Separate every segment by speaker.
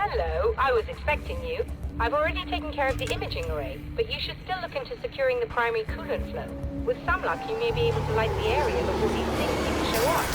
Speaker 1: Hello, I was expecting you. I've already taken care of the imaging array, but you should still look into securing the primary coolant flow. With some luck, you may be able to light the area before these things even show up.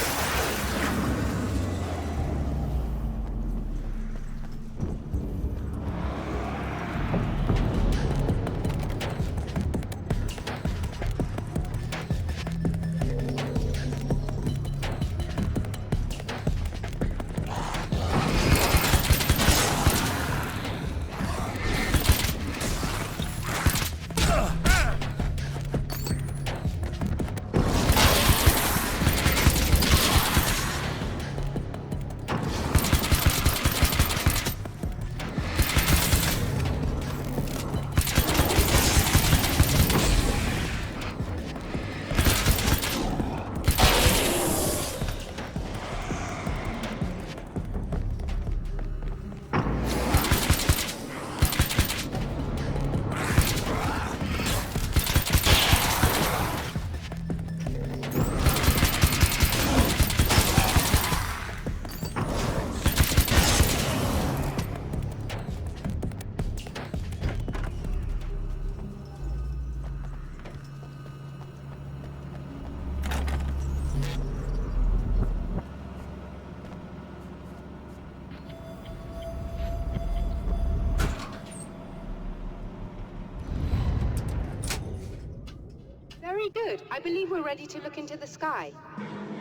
Speaker 1: Very good. I believe we're ready to look into the sky.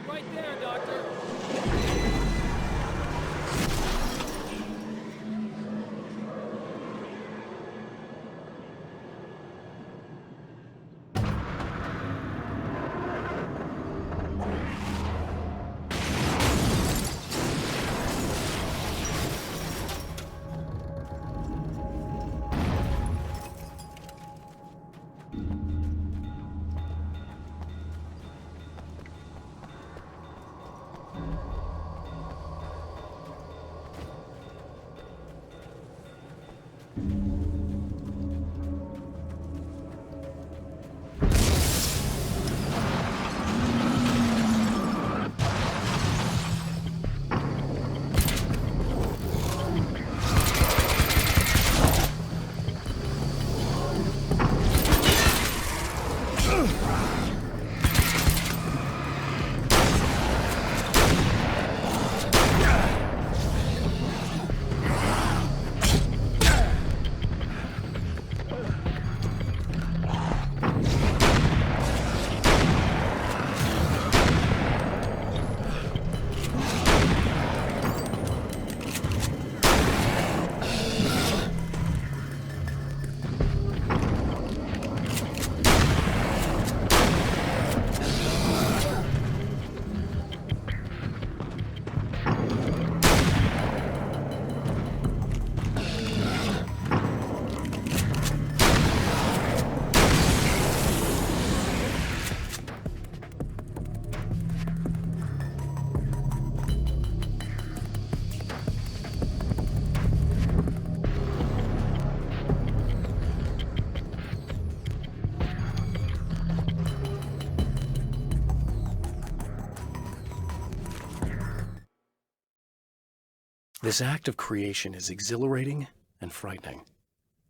Speaker 2: Right there, Doctor.
Speaker 3: This act of creation is exhilarating and frightening.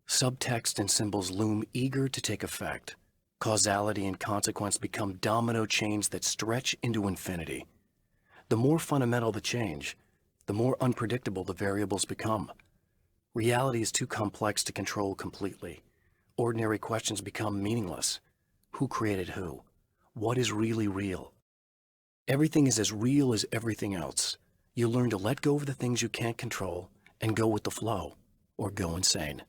Speaker 3: Subtext and symbols loom eager to take effect. Causality and consequence become domino chains that stretch into infinity. The more fundamental the change, the more unpredictable the variables become. Reality is too complex to control completely. Ordinary questions become meaningless. Who created who? What is really real? Everything is as real as everything else. You learn to let go of the things you can't control and go with the flow, or go insane.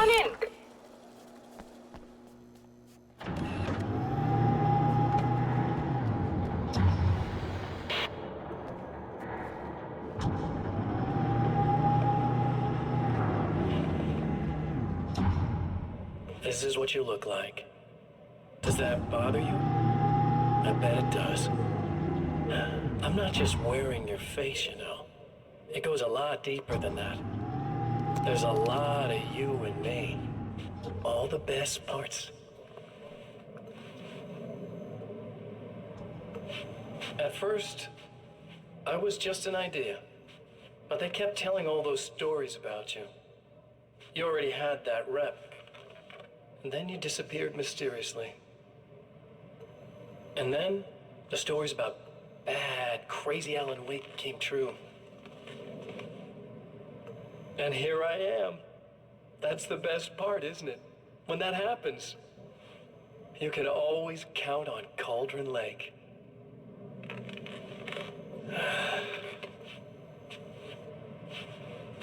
Speaker 1: on in.
Speaker 3: This is what you look like. Does that bother you? I bet it does. I'm not just wearing your face, you know. It goes a lot deeper than that. There's a lot of you and me. All the best parts. At first, I was just an idea. But they kept telling all those stories about you. You already had that rep. And then you disappeared mysteriously. And then, the stories about bad, crazy Alan Wake came true. And here I am. That's the best part, isn't it? When that happens, you can always count on Cauldron Lake.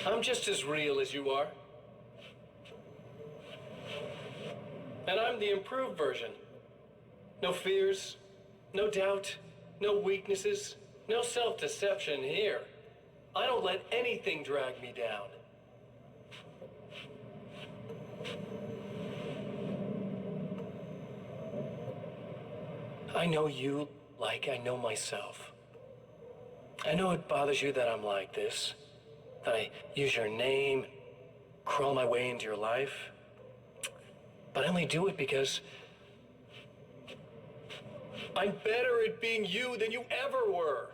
Speaker 3: I'm just as real as you are. And I'm the improved version. No fears, no doubt, no weaknesses, no self-deception here. I don't let anything drag me down. I know you like I know myself. I know it bothers you that I'm like this, that I use your name, crawl my way into your life. But I only do it because I'm better at being you than you ever were.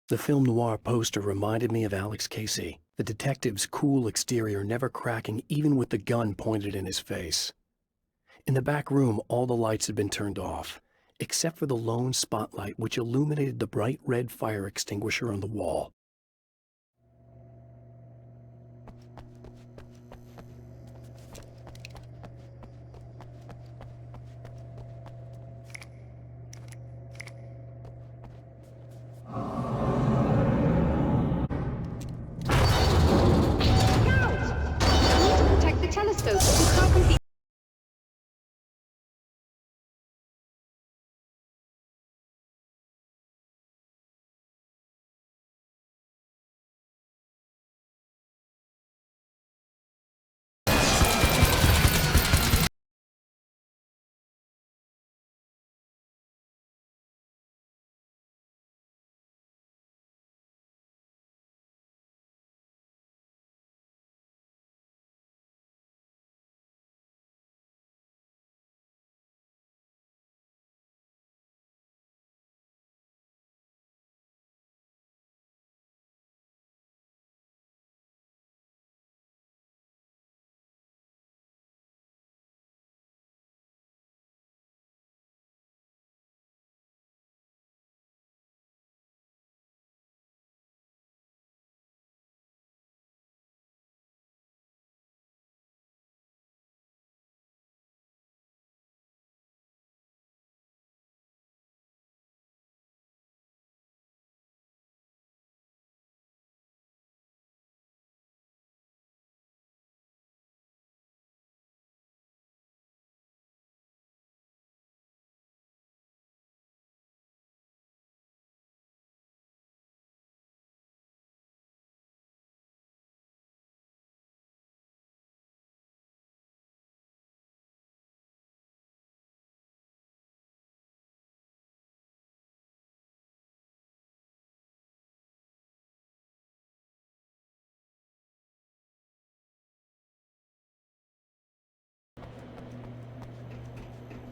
Speaker 3: The film noir poster reminded me of Alex Casey, the detective's cool exterior never cracking even with the gun pointed in his face. In the back room, all the lights had been turned off, except for the lone spotlight which illuminated the bright red fire extinguisher on the wall.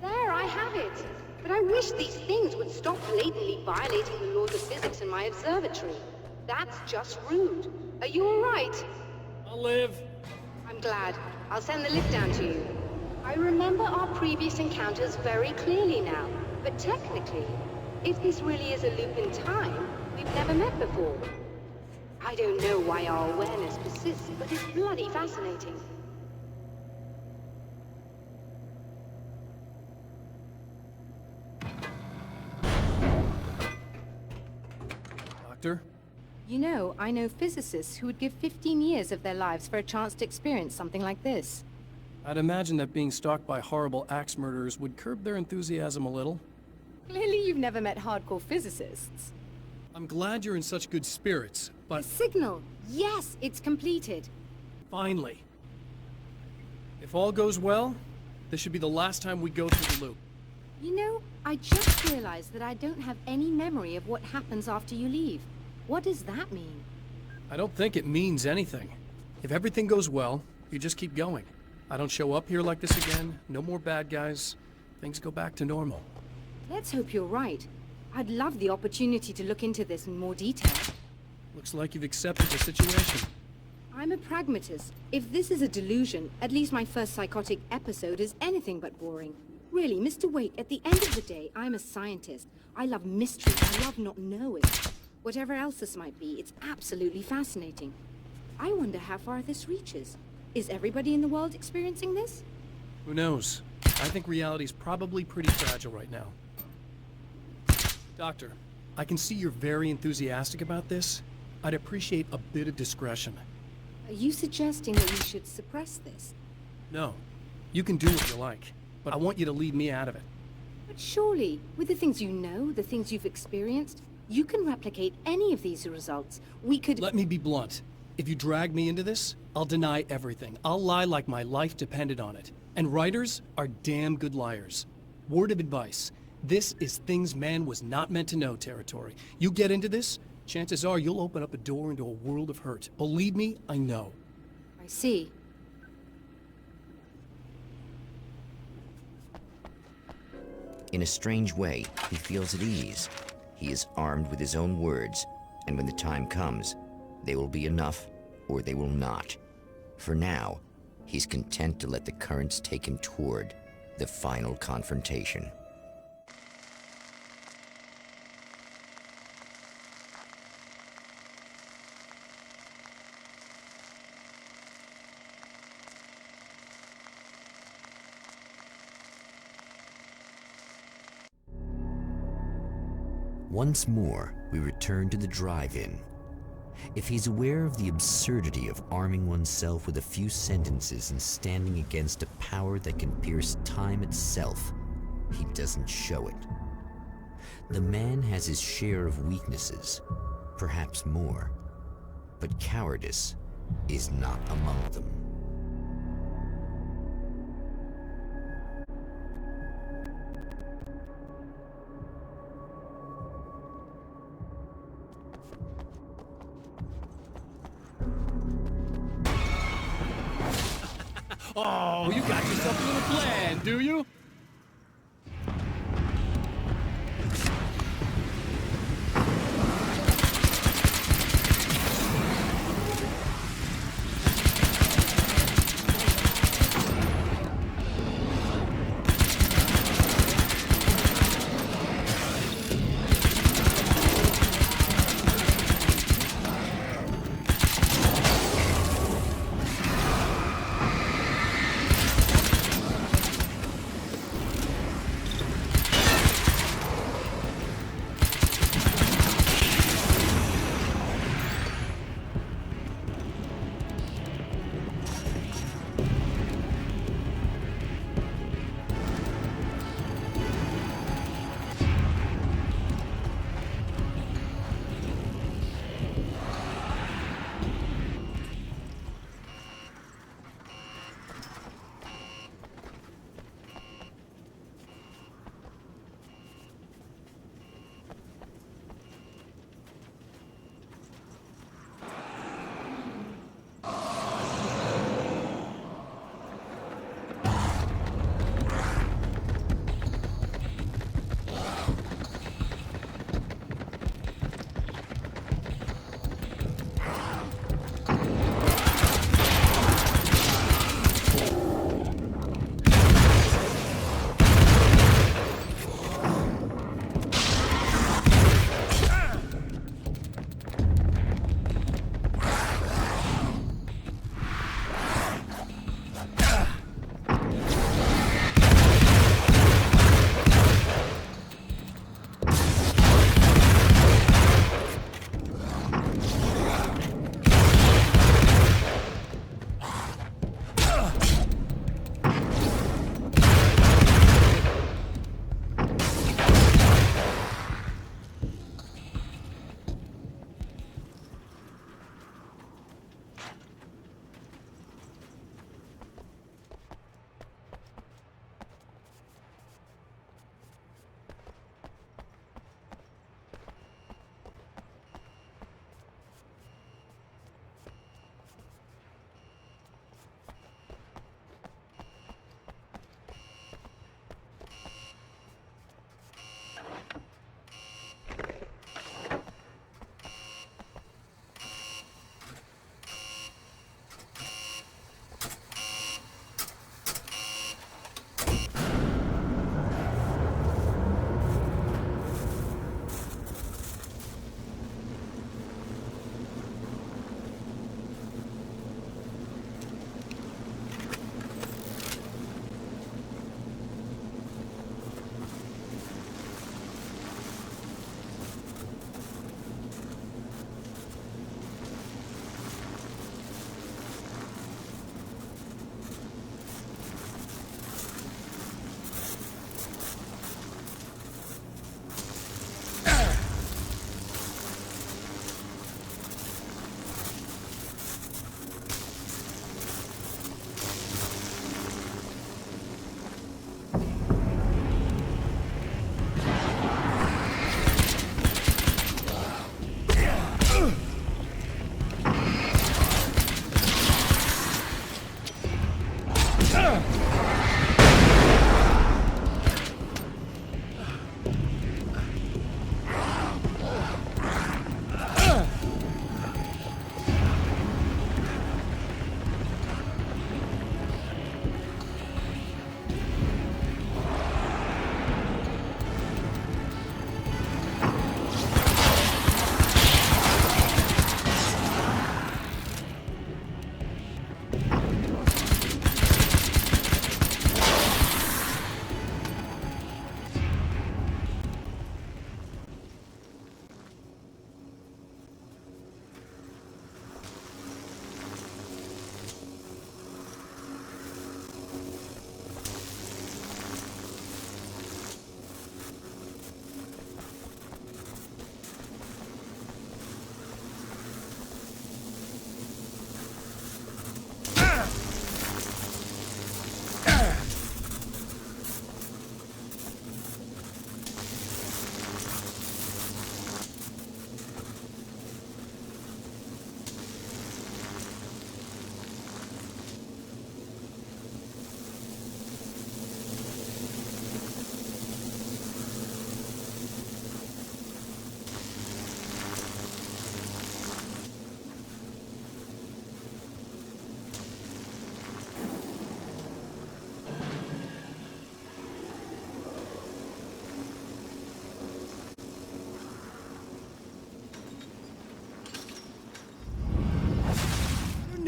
Speaker 4: There, I have it. But I wish these things would stop blatantly violating the laws of physics in my observatory. That's just rude. Are you all right?
Speaker 2: I'll live.
Speaker 4: I'm glad. I'll send the lift down to you. I remember our previous encounters very clearly now. But technically, if this really is a loop in time, we've never met before. I don't know why our awareness persists, but it's bloody fascinating.
Speaker 2: Doctor.
Speaker 4: You know, I know physicists who would give 15 years of their lives for a chance to experience something like this.
Speaker 3: I'd imagine that being stalked by horrible axe murderers would curb their enthusiasm a little.
Speaker 4: Clearly you've never met hardcore physicists.
Speaker 3: I'm glad you're in such good spirits,
Speaker 4: The
Speaker 3: but
Speaker 4: signal! Yes, it's completed.
Speaker 3: finally. If all goes well, this should be the last time we go through the loop.
Speaker 4: You know, I just realized that I don't have any memory of what happens after you leave. What does that mean?
Speaker 3: I don't think it means anything. If everything goes well, you just keep going. I don't show up here like this again, no more bad guys. Things go back to normal.
Speaker 4: Let's hope you're right. I'd love the opportunity to look into this in more detail.
Speaker 3: Looks like you've accepted the situation.
Speaker 4: I'm a pragmatist. If this is a delusion, at least my first psychotic episode is anything but boring. Really, Mr. Wake, at the end of the day, I'm a scientist. I love mystery. I love not knowing. Whatever else this might be, it's absolutely fascinating. I wonder how far this reaches. Is everybody in the world experiencing this?
Speaker 3: Who knows? I think reality's probably pretty fragile right now. Doctor, I can see you're very enthusiastic about this. I'd appreciate a bit of discretion.
Speaker 4: Are you suggesting that we should suppress this?
Speaker 3: No, you can do what you like, but I want you to leave me out of it.
Speaker 4: But surely, with the things you know, the things you've experienced, you can replicate any of these results. We could—
Speaker 3: Let me be blunt. If you drag me into this, I'll deny everything. I'll lie like my life depended on it. And writers are damn good liars. Word of advice. This is things man was not meant to know territory. You get into this, chances are you'll open up a door into a world of hurt. Believe me, I know.
Speaker 4: I see.
Speaker 5: In a strange way, he feels at ease. He is armed with his own words, and when the time comes, they will be enough or they will not. For now, he's content to let the currents take him toward the final confrontation. Once more, we return to the drive-in. If he's aware of the absurdity of arming oneself with a few sentences and standing against a power that can pierce time itself, he doesn't show it. The man has his share of weaknesses, perhaps more, but cowardice is not among them.
Speaker 3: Oh, you got yourself a little plan, do you?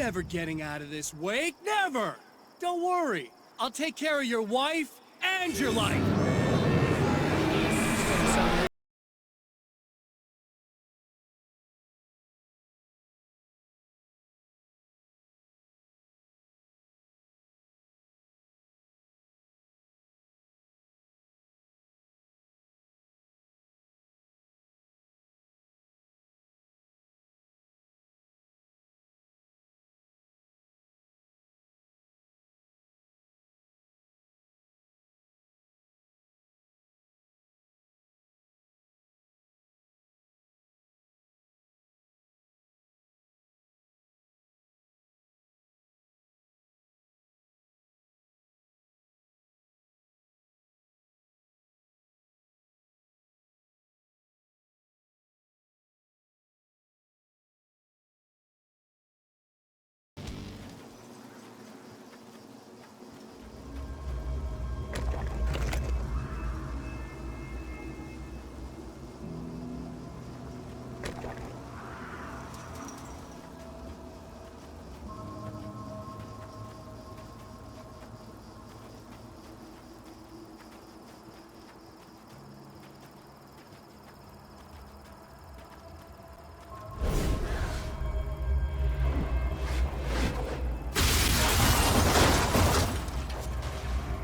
Speaker 2: never getting out of this, Wake. Never! Don't worry. I'll take care of your wife and your life.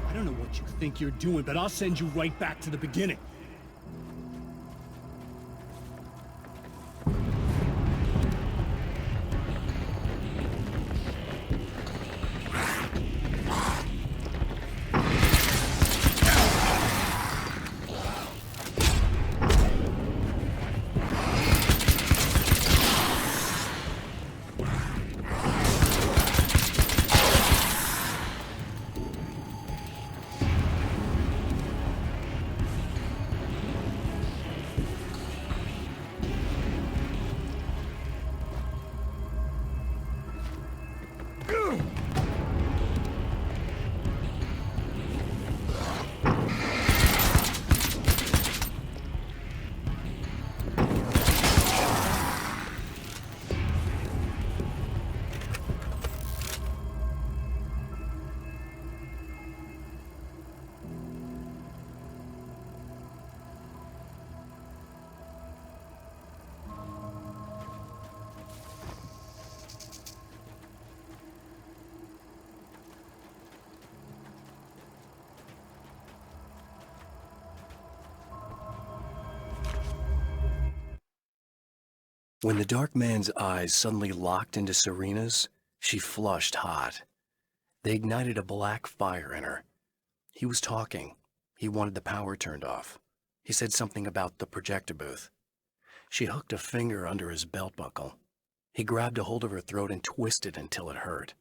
Speaker 2: I don't know what you think you're doing, but I'll send you right back to the beginning.
Speaker 3: When the dark man's eyes suddenly locked into Serena's, she flushed hot. They ignited a black fire in her. He was talking. He wanted the power turned off. He said something about the projector booth. She hooked a finger under his belt buckle. He grabbed a hold of her throat and twisted until it hurt.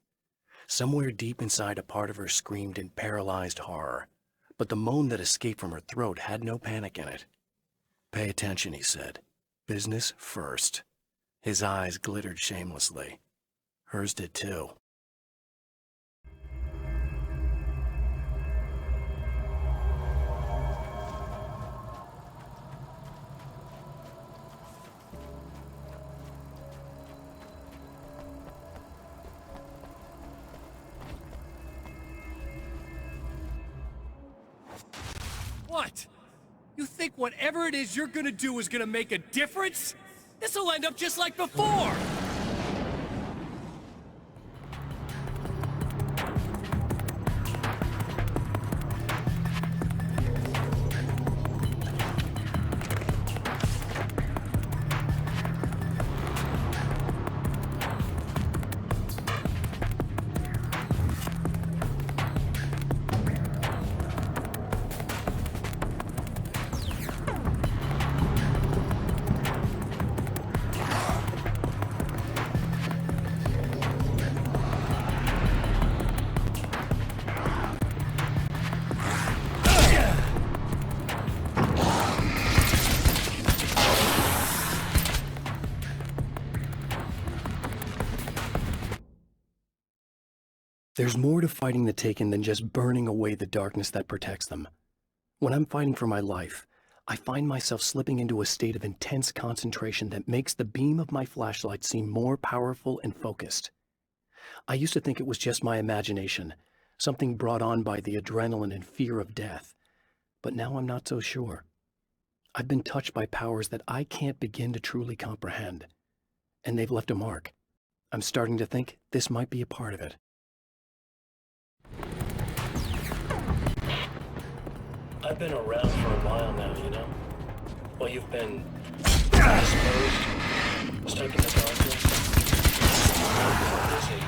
Speaker 3: Somewhere deep inside, a part of her screamed in paralyzed horror, but the moan that escaped from her throat had no panic in it. "Pay attention," he said. "Business first." His eyes glittered shamelessly. Hers did too.
Speaker 2: What? You think whatever it is you're gonna do is gonna make a difference? This'll end up just like before!
Speaker 3: There's more to fighting the Taken than just burning away the darkness that protects them. When I'm fighting for my life, I find myself slipping into a state of intense concentration that makes the beam of my flashlight seem more powerful and focused. I used to think it was just my imagination, something brought on by the adrenaline and fear of death. But now I'm not so sure. I've been touched by powers that I can't begin to truly comprehend. And they've left a mark. I'm starting to think this might be a part of it. I've been around for a while now, you know? Well, you've been exposed, stuck in the darkness. I'm busy.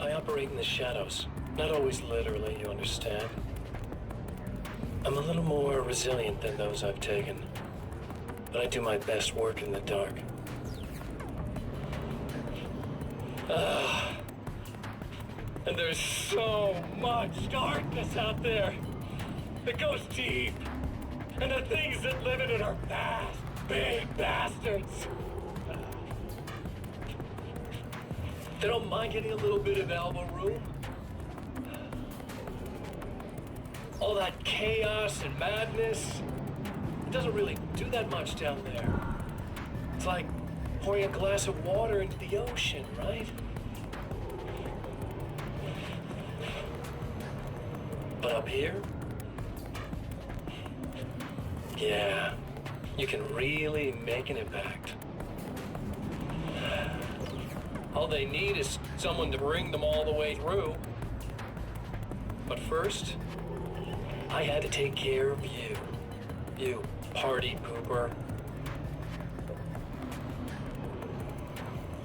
Speaker 3: I operate in the shadows. Not always literally, you understand? I'm a little more resilient than those I've taken. But I do my best work in the dark. And there's so much darkness out there. It goes deep. And the things that live in it are fast, big bastards. They don't mind getting a little bit of elbow room. All that chaos and madness, it doesn't really do that much down there. It's like pouring a glass of water into the ocean, right? But up here, yeah, you can really make an impact. All they need is someone to bring them all the way through. But first, I had to take care of you. You party pooper.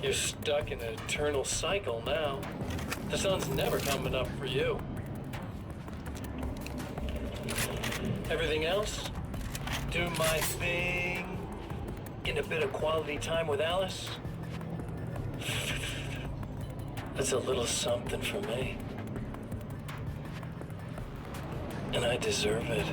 Speaker 3: You're stuck in an eternal cycle now. The sun's never coming up for you. Everything else? Do my thing. Get a bit of quality time with Alice. That's a little something for me. And I deserve it.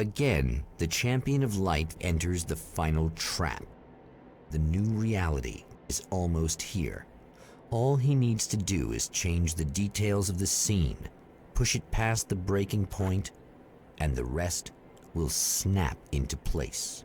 Speaker 5: Again, the Champion of Light enters the final trap. The new reality is almost here. All he needs to do is change the details of the scene, push it past the breaking point, and the rest will snap into place.